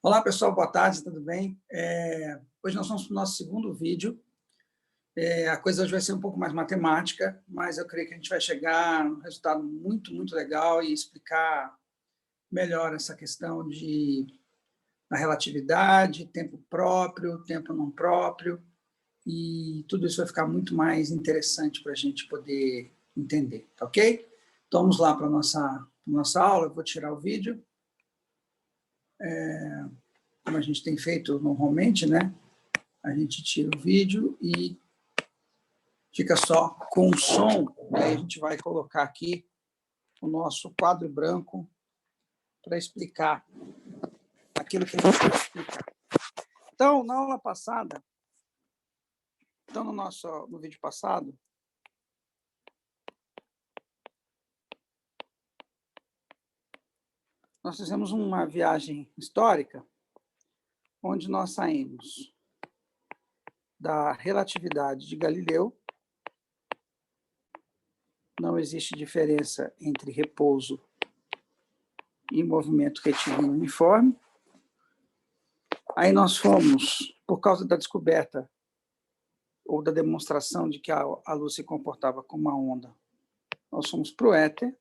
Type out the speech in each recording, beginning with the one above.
Olá, pessoal, boa tarde, tudo bem? Hoje nós vamos para o nosso segundo vídeo. A coisa hoje vai ser um pouco mais matemática, mas eu creio que a gente vai chegar a um resultado muito, muito legal e explicar melhor essa questão da relatividade, tempo próprio, tempo não próprio, e tudo isso vai ficar muito mais interessante para a gente poder entender, tá ok? Então, vamos lá para a nossa aula. Eu vou tirar o vídeo. Como a gente tem feito normalmente, né? A gente tira o vídeo e fica só com o som. Aí a gente vai colocar aqui o nosso quadro branco para explicar aquilo que a gente vai explicar. Então, na aula passada, no vídeo passado, nós fizemos uma viagem histórica, onde nós saímos da relatividade de Galileu. Não existe diferença entre repouso e movimento retilíneo uniforme. Aí nós fomos, por causa da descoberta ou da demonstração de que a luz se comportava como uma onda, nós fomos para o éter.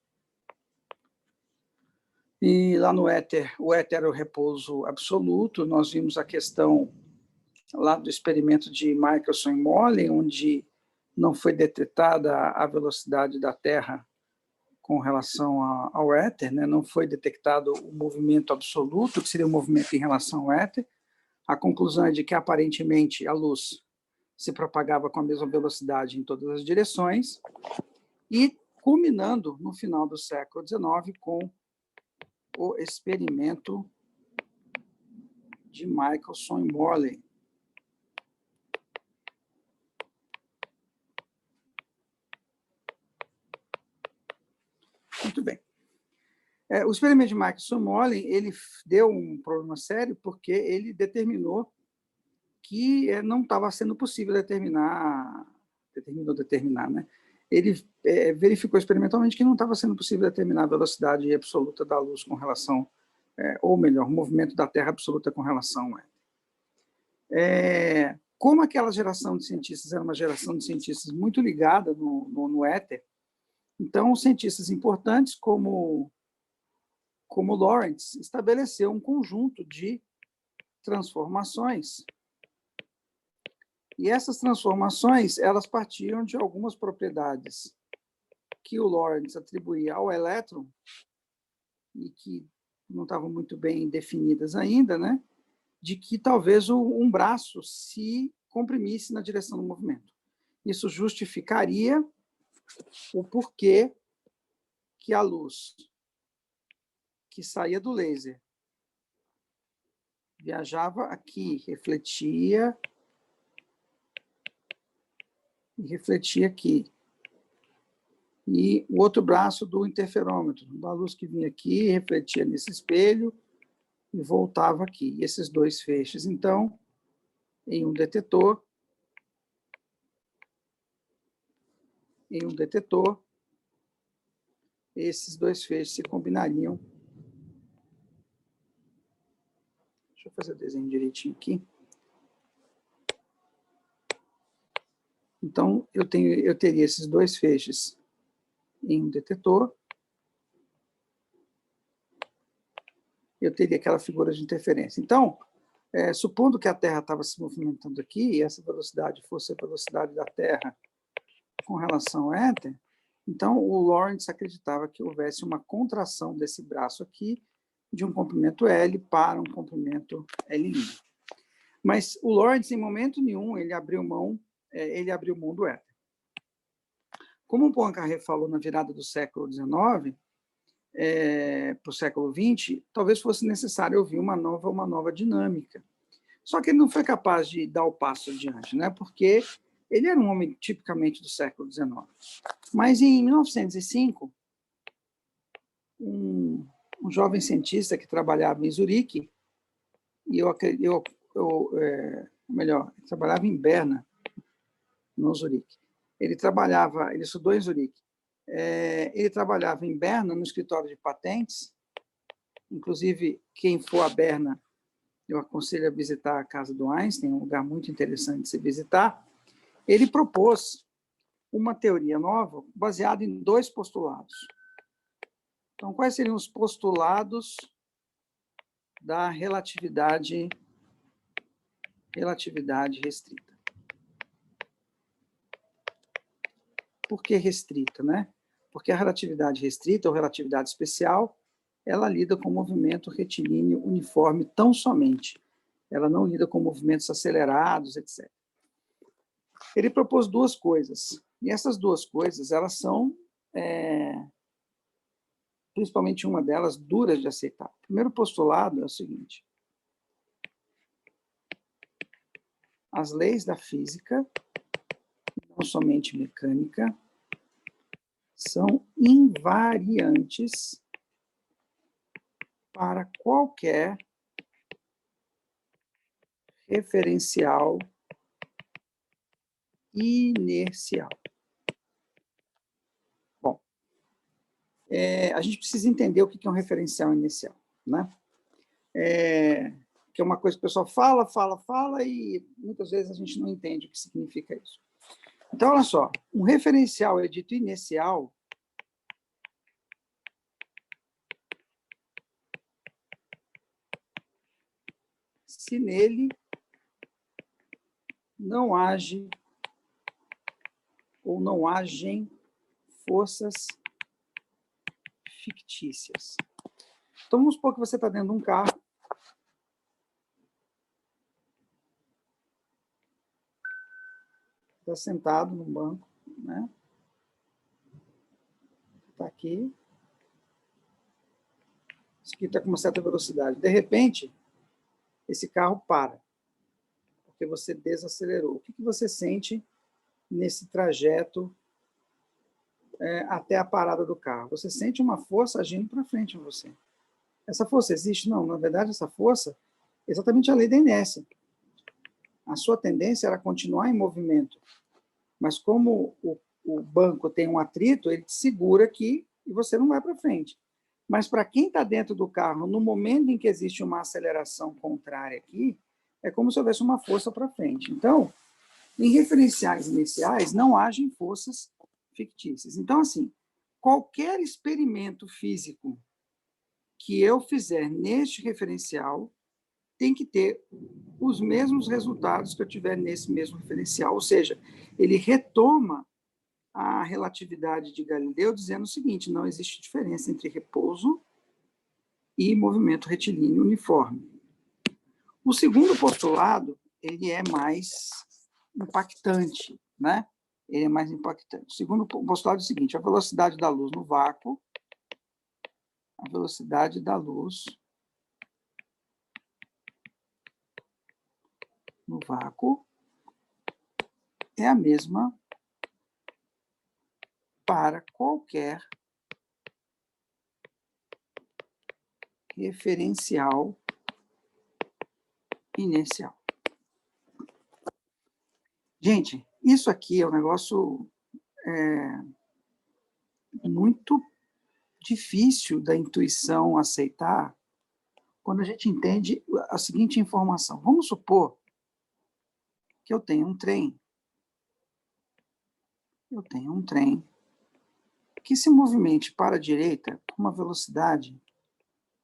E lá no éter, o éter era o repouso absoluto. Nós vimos a questão lá do experimento de Michelson e Morley, onde não foi detectada a velocidade da Terra com relação ao éter, né? Não foi detectado o movimento absoluto, que seria o movimento em relação ao éter. A conclusão é de que, aparentemente, a luz se propagava com a mesma velocidade em todas as direções, e culminando no final do século XIX com o experimento de Michelson e Morley. Muito bem. O experimento de Michelson e Morley, ele deu um problema sério, porque ele determinou que não estava sendo possível determinar, né? Ele verificou experimentalmente que não estava sendo possível determinar a velocidade absoluta da luz com relação, ou melhor, o movimento da Terra absoluta com relação a ela. Como aquela geração de cientistas era uma geração de cientistas muito ligada no éter, então cientistas importantes como Lorentz estabeleceu um conjunto de transformações. E essas transformações, elas partiam de algumas propriedades que o Lorentz atribuía ao elétron e que não estavam muito bem definidas ainda, né? De que talvez um braço se comprimisse na direção do movimento. Isso justificaria o porquê que a luz que saía do laser viajava aqui, refletia aqui. E o outro braço do interferômetro, da luz que vinha aqui, refletia nesse espelho e voltava aqui. E esses dois feixes, então, em um detetor, esses dois feixes se combinariam. Deixa eu fazer o desenho direitinho aqui. Então, eu teria esses dois feixes em um detetor. Eu teria aquela figura de interferência. Então, supondo que a Terra estava se movimentando aqui, e essa velocidade fosse a velocidade da Terra com relação ao éter, então o Lorentz acreditava que houvesse uma contração desse braço aqui, de um comprimento L para um comprimento L'. Mas o Lorentz, em momento nenhum, ele abriu mão do éter. Como o Poincaré falou na virada do século XIX para o século XX, talvez fosse necessário ouvir uma nova dinâmica. Só que ele não foi capaz de dar o passo adiante, né? Porque ele era um homem tipicamente do século XIX. Mas em 1905, um jovem cientista que trabalhava em Zurique, trabalhava em Berna, no Zurique. Ele estudou em Zurique. Ele trabalhava em Berna, no escritório de patentes. Inclusive, quem for a Berna eu aconselho a visitar a casa do Einstein, um lugar muito interessante de se visitar. Ele propôs uma teoria nova baseada em 2 postulados. Então, quais seriam os postulados da relatividade restrita? Por que restrita, né? Porque a relatividade restrita, ou relatividade especial, ela lida com movimento retilíneo uniforme tão somente. Ela não lida com movimentos acelerados, etc. Ele propôs 2 coisas. E essas 2 coisas, elas são, principalmente uma delas, duras de aceitar. O primeiro postulado é o seguinte: as leis da física, não somente mecânica, são invariantes para qualquer referencial inercial. Bom, a gente precisa entender o que é um referencial inercial, né? Que é uma coisa que o pessoal fala, e muitas vezes a gente não entende o que significa isso. Então, olha só, um referencial é dito inercial se nele não age ou não agem forças fictícias. Então, vamos supor que você está dentro de um carro. Está sentado num banco, né? Está aqui. Isso aqui está com uma certa velocidade. De repente, esse carro para, porque você desacelerou. O que você sente nesse trajeto até a parada do carro? Você sente uma força agindo para frente em você. Essa força existe? Não, na verdade, essa força é exatamente a lei da inércia. A sua tendência era continuar em movimento, mas como o banco tem um atrito, ele te segura aqui e você não vai para frente. Mas para quem está dentro do carro, no momento em que existe uma aceleração contrária aqui, é como se houvesse uma força para frente. Então, em referenciais iniciais, não agem forças fictícias. Então, assim, qualquer experimento físico que eu fizer neste referencial tem que ter os mesmos resultados que eu tiver nesse mesmo referencial. Ou seja, ele retoma a relatividade de Galileu dizendo o seguinte: não existe diferença entre repouso e movimento retilíneo uniforme. O segundo postulado, ele é mais impactante, né? Ele é mais impactante. O segundo postulado é o seguinte: a velocidade da luz no vácuo, a velocidade da luz no vácuo é a mesma para qualquer referencial inercial. Gente, isso aqui é um negócio muito difícil da intuição aceitar quando a gente entende a seguinte informação. Vamos supor que eu tenho um trem. Eu tenho um trem que se movimente para a direita com uma velocidade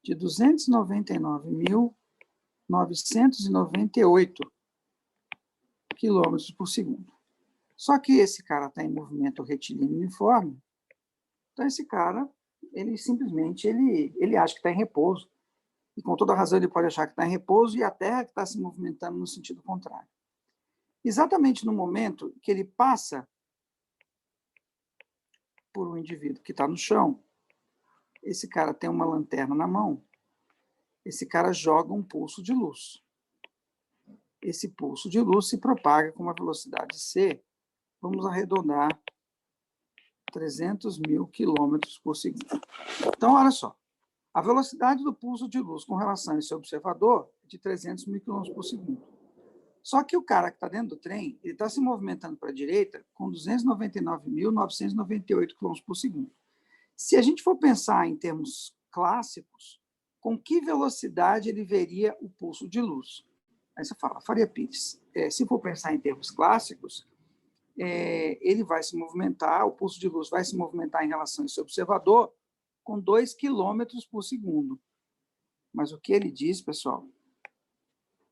de 299.998 quilômetros por segundo. Só que esse cara está em movimento retilíneo uniforme, então esse cara, ele simplesmente ele acha que está em repouso, e com toda razão ele pode achar que está em repouso, e a Terra que está se movimentando no sentido contrário. Exatamente no momento que ele passa por um indivíduo que está no chão, esse cara tem uma lanterna na mão, esse cara joga um pulso de luz. Esse pulso de luz se propaga com uma velocidade c, vamos arredondar, 300.000 quilômetros por segundo. Então, olha só, a velocidade do pulso de luz com relação a esse observador é de 300.000 quilômetros por segundo. Só que o cara que está dentro do trem, ele está se movimentando para a direita com 299.998 quilômetros por segundo. Se a gente for pensar em termos clássicos, com que velocidade ele veria o pulso de luz? Aí você fala, Faria Pires, se for pensar em termos clássicos, ele vai se movimentar, o pulso de luz vai se movimentar em relação a esse observador com 2 quilômetros por segundo. Mas o que ele diz, pessoal,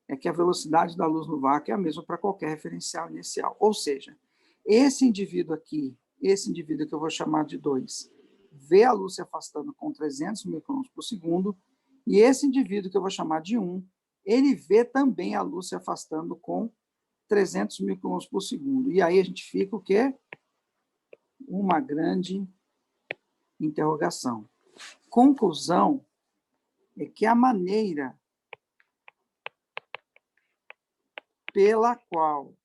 é que a velocidade da luz no vácuo é a mesma para qualquer referencial inicial. Ou seja, esse indivíduo aqui, esse indivíduo que eu vou chamar de 2, vê a luz se afastando com 300 microns por segundo, e esse indivíduo que eu vou chamar de 1, ele vê também a luz se afastando com 300 microns por segundo. E aí a gente fica o quê? Uma grande interrogação. Conclusão é que a maneira pela qual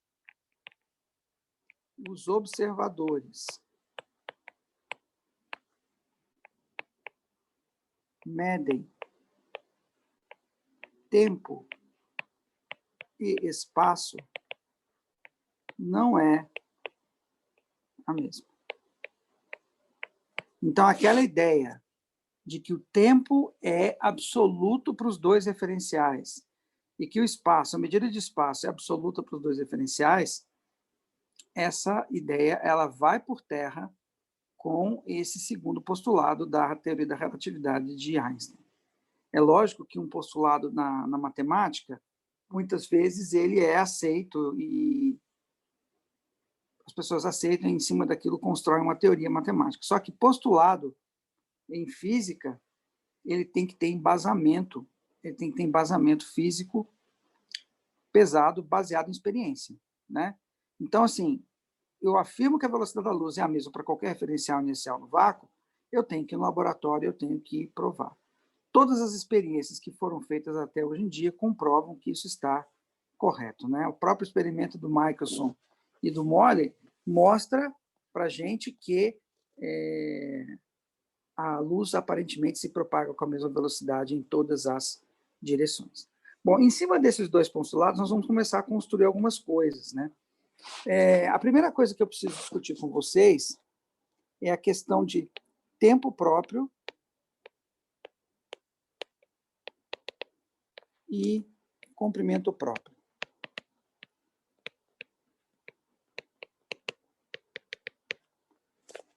os observadores medem tempo e espaço não é a mesma. Então, aquela ideia de que o tempo é absoluto para os dois referenciais e que o espaço, a medida de espaço é absoluta para os dois referenciais, essa ideia ela vai por terra com esse segundo postulado da teoria da relatividade de Einstein. É lógico que um postulado na matemática, muitas vezes ele é aceito e as pessoas aceitam e em cima daquilo constroem uma teoria matemática. Só que postulado em física, ele tem que ter embasamento, ele tem que ter embasamento físico pesado, baseado em experiência, né? Então, assim, eu afirmo que a velocidade da luz é a mesma para qualquer referencial inicial no vácuo, eu tenho que ir no laboratório, eu tenho que provar. Todas as experiências que foram feitas até hoje em dia comprovam que isso está correto, né? O próprio experimento do Michelson e do Morley mostra para a gente que a luz aparentemente se propaga com a mesma velocidade em todas as direções. Bom, em cima desses dois postulados, nós vamos começar a construir algumas coisas, né? A primeira coisa que eu preciso discutir com vocês é a questão de tempo próprio e comprimento próprio.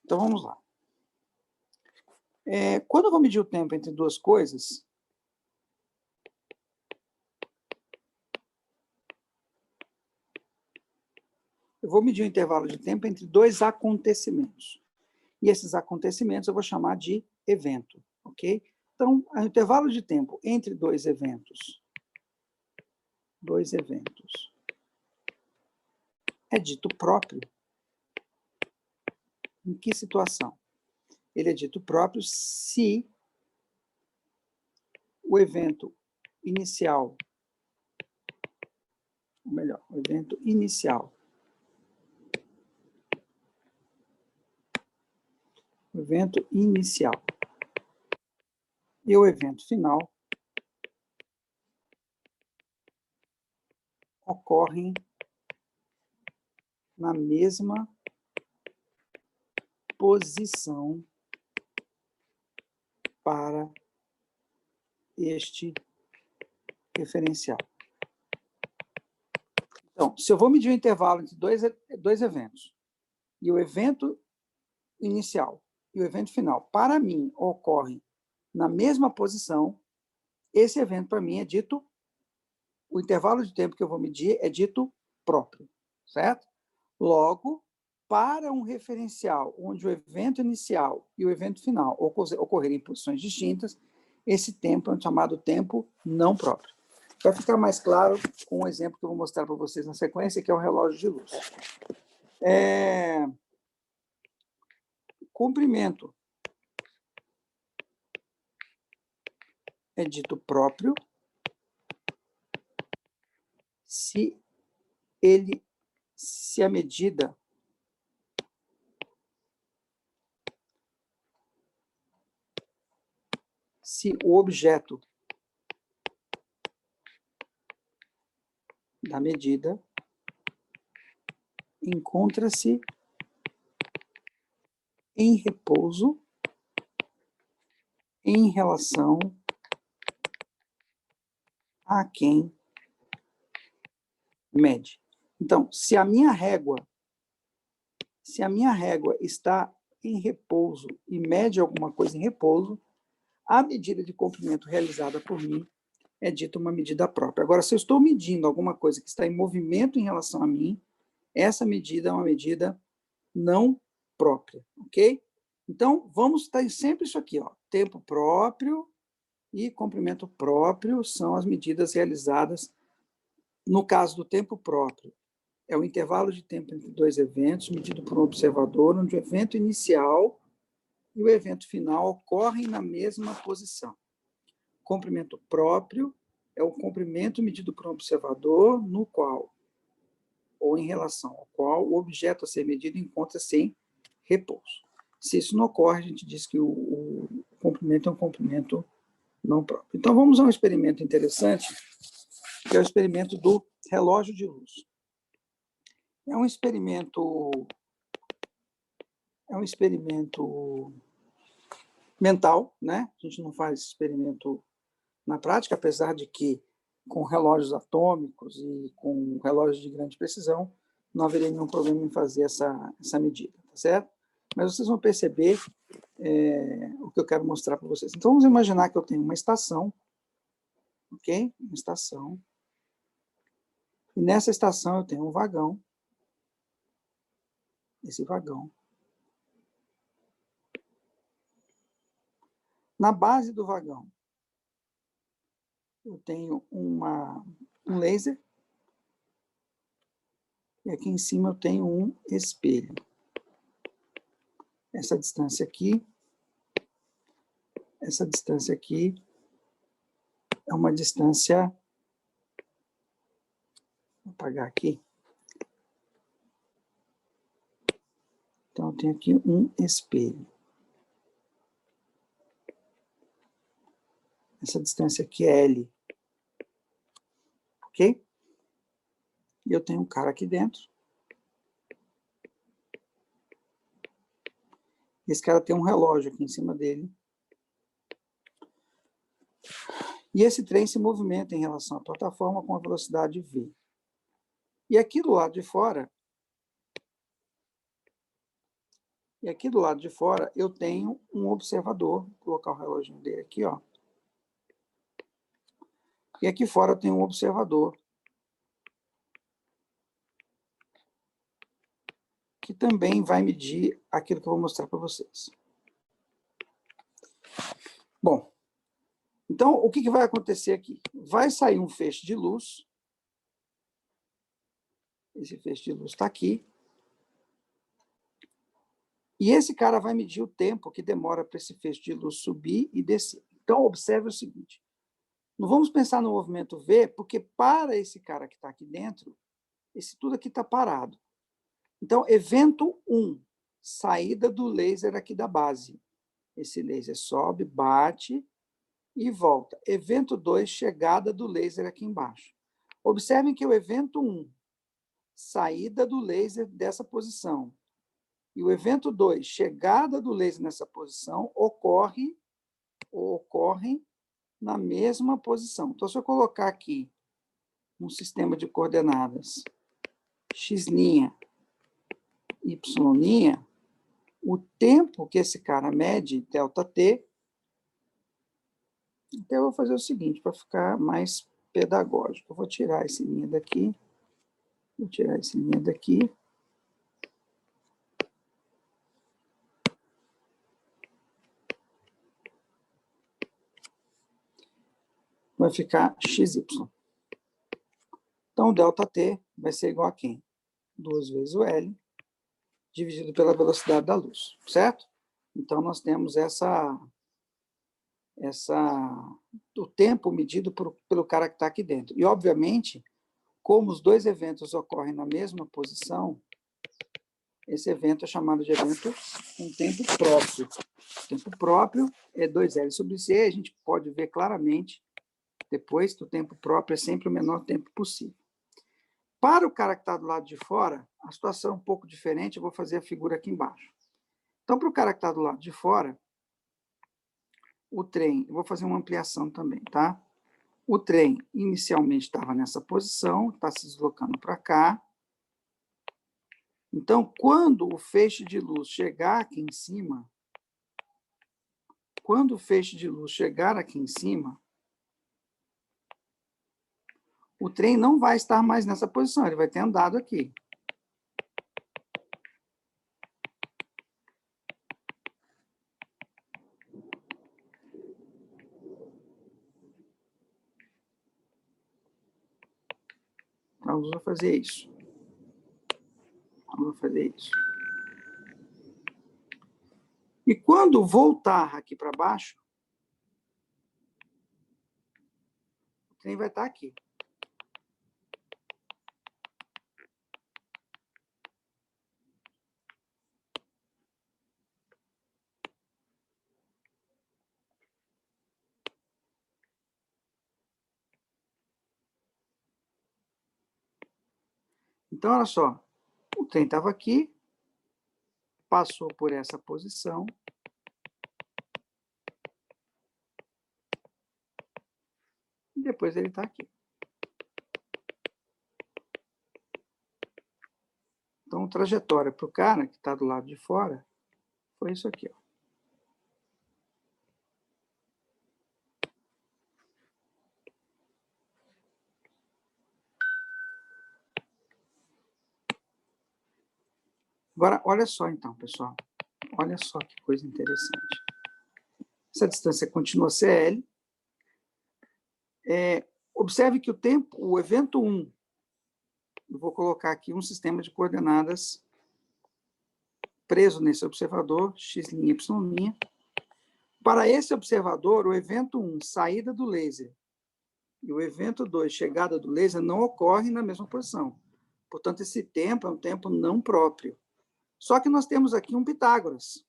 Então, vamos lá. Quando eu vou medir o tempo entre duas coisas, eu vou medir o intervalo de tempo entre dois acontecimentos. E esses acontecimentos eu vou chamar de evento, ok? Então, o intervalo de tempo entre dois eventos é dito próprio. Em que situação? Ele é dito próprio se o evento inicial, ou melhor, o evento inicial e o evento final ocorrem na mesma posição para este referencial. Então, se eu vou medir o intervalo entre dois eventos, e o evento inicial e o evento final, para mim, ocorrem na mesma posição, esse evento, para mim, é dito, o intervalo de tempo que eu vou medir é dito próprio, certo? Logo, para um referencial onde o evento inicial e o evento final ocorrerem em posições distintas, esse tempo é chamado tempo não próprio. Vai ficar mais claro com um exemplo que eu vou mostrar para vocês na sequência, que é o relógio de luz. Comprimento é dito próprio se a medida se o objeto da medida encontra-se em repouso em relação a quem mede. Então, se a minha régua está em repouso e mede alguma coisa em repouso, a medida de comprimento realizada por mim é dita uma medida própria. Agora, se eu estou medindo alguma coisa que está em movimento em relação a mim, essa medida é uma medida não própria, ok? Então, vamos ter sempre isso aqui, ó. Tempo próprio e comprimento próprio são as medidas realizadas. No caso do tempo próprio, é o intervalo de tempo entre dois eventos, medido por um observador, onde o evento inicial e o evento final ocorrem na mesma posição. Comprimento próprio é o comprimento medido por um observador no qual, ou em relação ao qual, o objeto a ser medido encontra-se em repouso. Se isso não ocorre, a gente diz que o comprimento é um comprimento não próprio. Então, vamos a um experimento interessante, que é o experimento do relógio de luz. É um experimento mental, né? A gente não faz experimento na prática, apesar de que com relógios atômicos e com relógios de grande precisão, não haveria nenhum problema em fazer essa medida, tá certo? Mas vocês vão perceber o que eu quero mostrar para vocês. Então, vamos imaginar que eu tenho uma estação, ok? Uma estação. E nessa estação eu tenho um vagão. Esse vagão. Na base do vagão, eu tenho um laser. E aqui em cima eu tenho um espelho. Essa distância aqui é uma distância... Vou apagar aqui. Então, eu tenho aqui um espelho. Essa distância aqui é L. Ok? E eu tenho um cara aqui dentro. Esse cara tem um relógio aqui em cima dele. E esse trem se movimenta em relação à plataforma com a velocidade v. E aqui do lado de fora, eu tenho um observador. Vou colocar o relógio dele aqui, ó. E aqui fora eu tenho um observador que também vai medir aquilo que eu vou mostrar para vocês. Bom, então, o que vai acontecer aqui? Vai sair um feixe de luz. Esse feixe de luz está aqui. E esse cara vai medir o tempo que demora para esse feixe de luz subir e descer. Então, observe o seguinte. Não vamos pensar no movimento V, porque para esse cara que está aqui dentro, esse tudo aqui está parado. Então, evento 1, saída do laser aqui da base. Esse laser sobe, bate e volta. Evento 2, chegada do laser aqui embaixo. Observem que o evento 1, saída do laser dessa posição, e o evento 2, chegada do laser nessa posição, ocorrem na mesma posição. Então, se eu colocar aqui um sistema de coordenadas x', y', o tempo que esse cara mede, ΔT, então eu vou fazer o seguinte, para ficar mais pedagógico. Eu vou tirar esse linha daqui, vai ficar XY. Então, o ΔT vai ser igual a quem? 2 vezes o L, dividido pela velocidade da luz, certo? Então, nós temos o tempo medido pelo cara que está aqui dentro. E, obviamente, como os dois eventos ocorrem na mesma posição, esse evento é chamado de evento com tempo próprio. O tempo próprio é 2L sobre C, a gente pode ver claramente depois que o tempo próprio é sempre o menor tempo possível. Para o cara que está do lado de fora, a situação é um pouco diferente, eu vou fazer a figura aqui embaixo. Então, para o cara que está do lado de fora, o trem, eu vou fazer uma ampliação também, tá? O trem inicialmente estava nessa posição, está se deslocando para cá. Então, quando o feixe de luz chegar aqui em cima, o trem não vai estar mais nessa posição, ele vai ter andado aqui. Então, vou fazer isso. E quando voltar aqui para baixo, o trem vai estar aqui. Então, olha só, o trem estava aqui, passou por essa posição, e depois ele está aqui. Então, a trajetória para o cara que está do lado de fora foi isso aqui, ó. Agora, olha só então, pessoal. Olha só que coisa interessante. Essa distância continua CL. Observe que o evento 1, eu vou colocar aqui um sistema de coordenadas preso nesse observador, x', y'. Para esse observador, o evento 1, saída do laser, e o evento 2, chegada do laser, não ocorrem na mesma posição. Portanto, esse tempo é um tempo não próprio. Só que nós temos aqui um Pitágoras.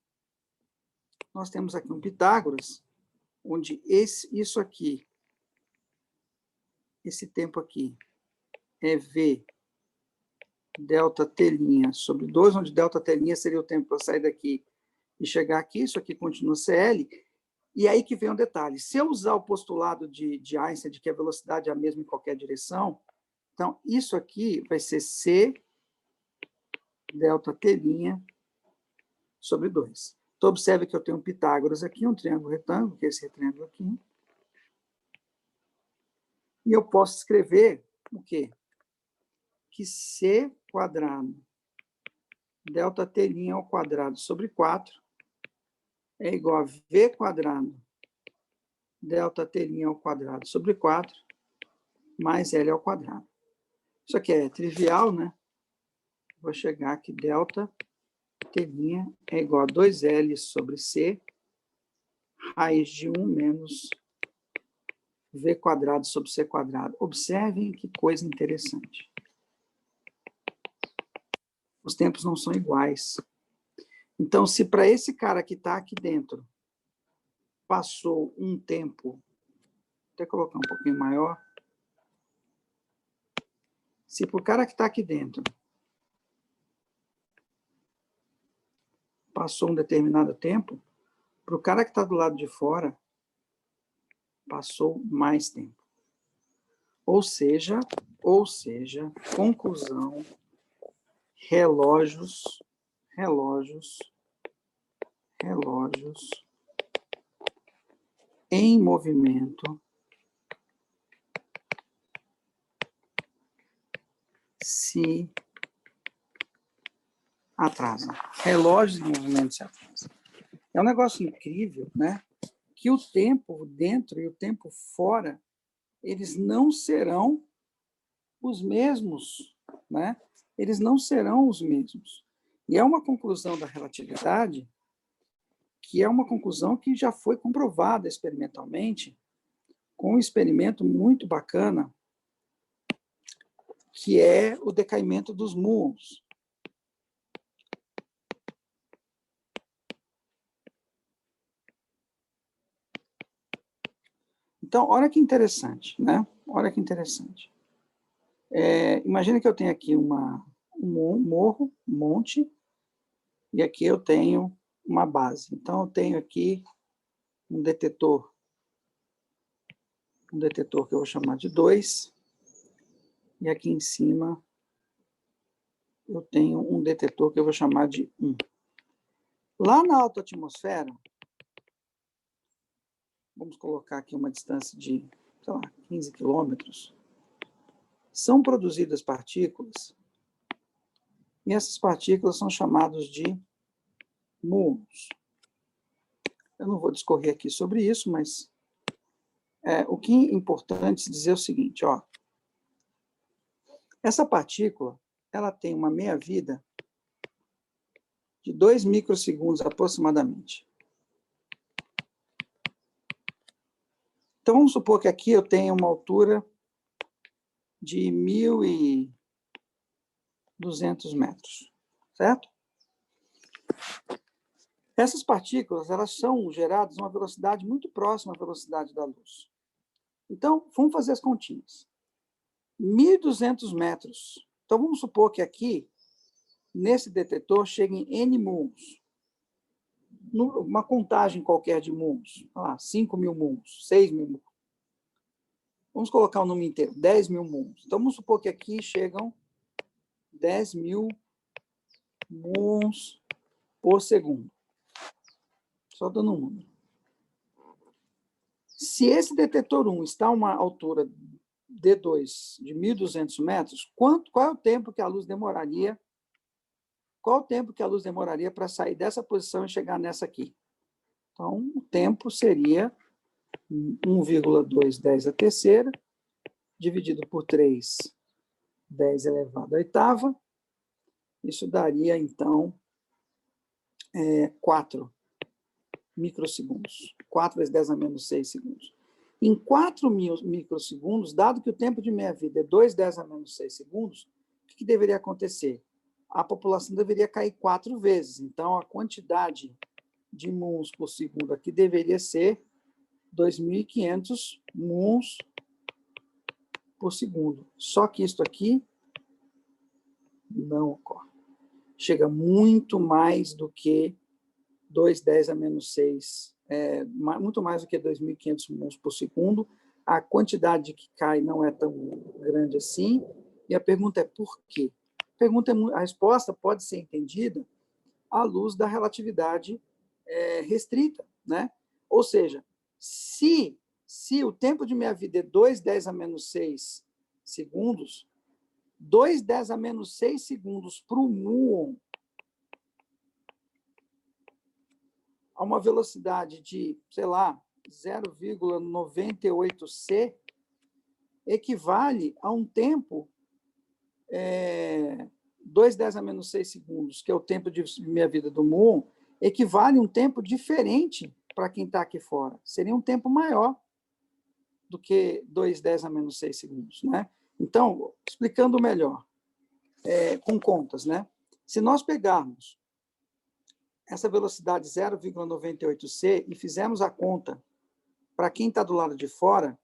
Onde isso aqui, esse tempo aqui, é V delta T' sobre 2, onde delta T' seria o tempo para sair daqui e chegar aqui, isso aqui continua CL, e aí que vem um detalhe. Se eu usar o postulado de Einstein, de que a velocidade é a mesma em qualquer direção, então isso aqui vai ser C delta T' sobre 2. Então, observe que eu tenho um Pitágoras aqui, um triângulo retângulo, que é esse retângulo aqui. E eu posso escrever o quê? Que C quadrado delta T' ao quadrado sobre 4 é igual a V quadrado delta T' ao quadrado sobre 4 mais L ao quadrado. Isso aqui é trivial, né? Vou chegar aqui, delta T' é igual a 2L sobre C, raiz de 1 menos V quadrado sobre C quadrado. Observem que coisa interessante. Os tempos não são iguais. Então, se para esse cara que está aqui dentro passou um tempo, vou até colocar um pouquinho maior, se para o cara que está aqui dentro passou um determinado tempo, para o cara que está do lado de fora, passou mais tempo. Ou seja, conclusão, relógios em movimento se atrasam. Relógios em movimento se atrasam. É um negócio incrível, né? Que o tempo dentro e o tempo fora, eles não serão os mesmos, né? Eles não serão os mesmos. E é uma conclusão da relatividade que é uma conclusão que já foi comprovada experimentalmente com um experimento muito bacana, que é o decaimento dos muons. Então, olha que interessante, né? Olha que interessante. Imagina que eu tenho aqui um morro, um monte, e aqui eu tenho uma base. Então, eu tenho aqui um detetor um detetor que eu vou chamar de 2, e aqui em cima eu tenho um detetor que eu vou chamar de 1. Lá na alta atmosfera, vamos colocar aqui uma distância de, sei lá, 15 quilômetros, são produzidas partículas, e essas partículas são chamadas de muons. Eu não vou discorrer aqui sobre isso, mas o que é importante dizer é o seguinte, ó, essa partícula ela tem uma meia-vida de 2 microsegundos aproximadamente. Então, vamos supor que aqui eu tenho uma altura de 1.200 metros, certo? Essas partículas elas são geradas a uma velocidade muito próxima à velocidade da luz. Então, vamos fazer as continhas. 1.200 metros. Então, vamos supor que aqui, nesse detetor, cheguem N muons. Uma contagem qualquer de muons. 5.000 muons, 6.000 muons. Vamos colocar o número inteiro, 10.000 muons. Então, vamos supor que aqui chegam 10.000 muons por segundo. Só dando um número. Se esse detetor 1 está a uma altura D2 de 1.200 metros, qual é o tempo que a luz demoraria? Qual o tempo que a luz demoraria para sair dessa posição e chegar nessa aqui? Então, o tempo seria 1,2 10 a terceira, dividido por 3, 10 elevado à oitava. Isso daria, então, 4 microsegundos. 4 vezes 10 a menos 6 segundos. Em 4 microsegundos, dado que o tempo de meia-vida é 2 10 a menos 6 segundos, o que deveria acontecer? A população deveria cair 4 vezes. Então, a quantidade de muons por segundo aqui deveria ser 2.500 muons por segundo. Só que isso aqui não ocorre. Chega muito mais do que 2 10 a menos 6, muito mais do que 2.500 muons por segundo. A quantidade que cai não é tão grande assim. E a pergunta é por quê? A resposta pode ser entendida à luz da relatividade restrita, né? Ou seja, se o tempo de meia-vida é 2 10 a menos 6 segundos, 2 10 a menos 6 segundos para o muon a uma velocidade de, sei lá, 0,98 C, equivale a um tempo 2 10 a menos 6 segundos, que é o tempo de meia-vida do muon, equivale a um tempo diferente para quem está aqui fora. Seria um tempo maior do que 2 10 a menos 6 segundos. Né? Então, explicando melhor, com contas, né? Se nós pegarmos essa velocidade 0,98 C e fizermos a conta para quem está do lado de fora,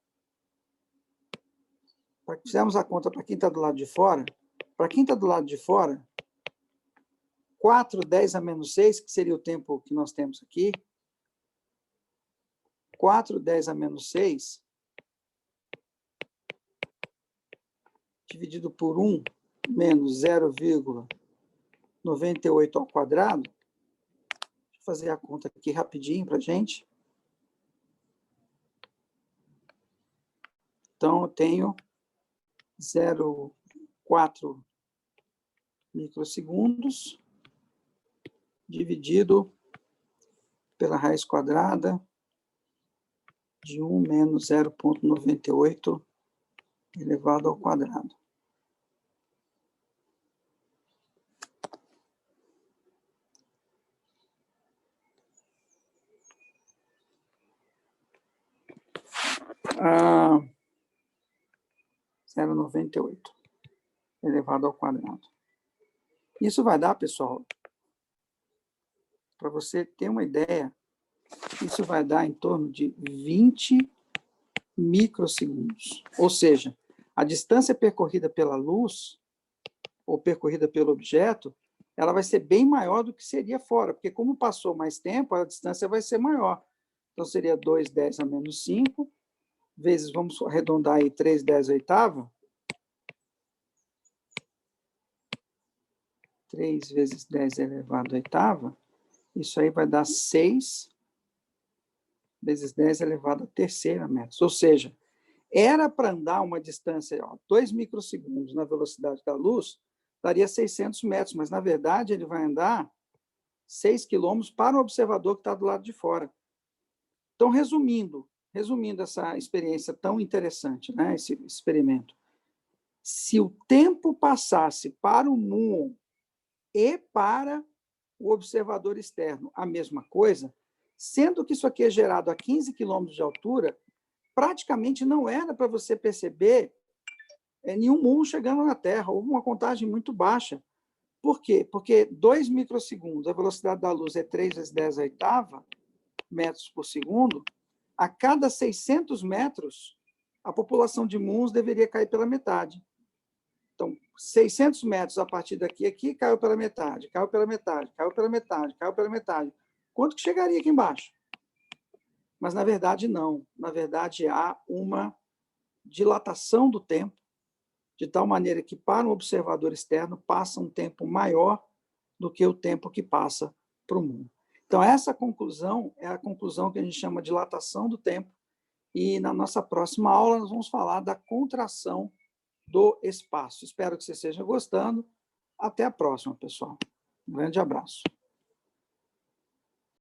para quem está do lado de fora, 4 10 a menos 6, que seria o tempo que nós temos aqui, 4 10 a menos 6, dividido por 1 menos 0,98 ao quadrado, deixa eu fazer a conta aqui rapidinho para a gente. Então, eu tenho 0,4 microsegundos dividido pela raiz quadrada de 1 menos 0,98 elevado ao quadrado. Ah, 0,98 elevado ao quadrado. Isso vai dar, pessoal, para você ter uma ideia, isso vai dar em torno de 20 microsegundos. Ou seja, a distância percorrida pela luz, ou percorrida pelo objeto, ela vai ser bem maior do que seria fora, porque como passou mais tempo, a distância vai ser maior. Então, seria 2 10 a menos 5, vezes, vamos arredondar aí, 3/10 3 vezes 10⁸, isso aí vai dar 6 vezes 10⁻³ metros. Ou seja, era para andar uma distância, 2 microsegundos na velocidade da luz, daria 600 metros, mas, na verdade, ele vai andar 6 quilômetros para o observador que está do lado de fora. Então, resumindo essa experiência tão interessante, né, esse experimento, se o tempo passasse para o muon e para o observador externo a mesma coisa, sendo que isso aqui é gerado a 15 quilômetros de altura, praticamente não era para você perceber nenhum muon chegando na Terra, houve uma contagem muito baixa. Por quê? Porque 2 microsegundos, a velocidade da luz é 3 vezes 10⁸ metros por segundo, a cada 600 metros, a população de muons deveria cair pela metade. Então, 600 metros a partir daqui, caiu pela metade, caiu pela metade, caiu pela metade, caiu pela metade. Quanto que chegaria aqui embaixo? Mas, na verdade, não. Na verdade, há uma dilatação do tempo, de tal maneira que, para um observador externo, passa um tempo maior do que o tempo que passa para o mundo. Então, essa conclusão é a conclusão que a gente chama de dilatação do tempo, e na nossa próxima aula nós vamos falar da contração do espaço. Espero que você esteja gostando. Até a próxima, pessoal. Um grande abraço.